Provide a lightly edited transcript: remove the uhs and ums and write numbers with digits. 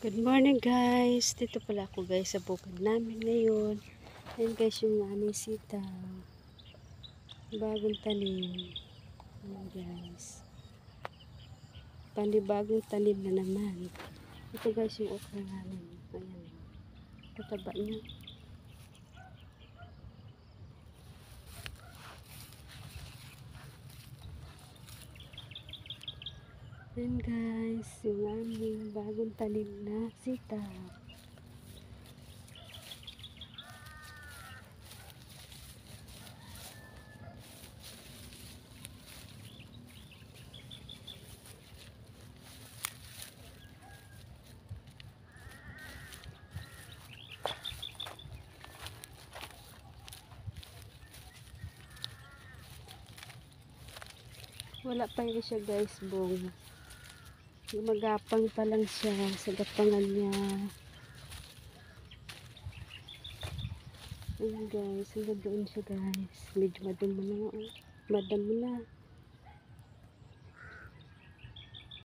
Good morning guys. Dito pala ako guys sa bukid namin ngayon. Ayan guys yung aming sitaw. Bagong tanim. Ayan guys. Panibagong tanim na naman. Ito guys yung okra namin. Ayan. Kataba niya. Ayan guys yung aming bagong tanim na sitaw. Wala pa yun siya guys, bong. Gumagapang pa lang siya sa gapangan niya. Ayan guys, hanggang doon siya guys. Medyo madamo na. Madamo na.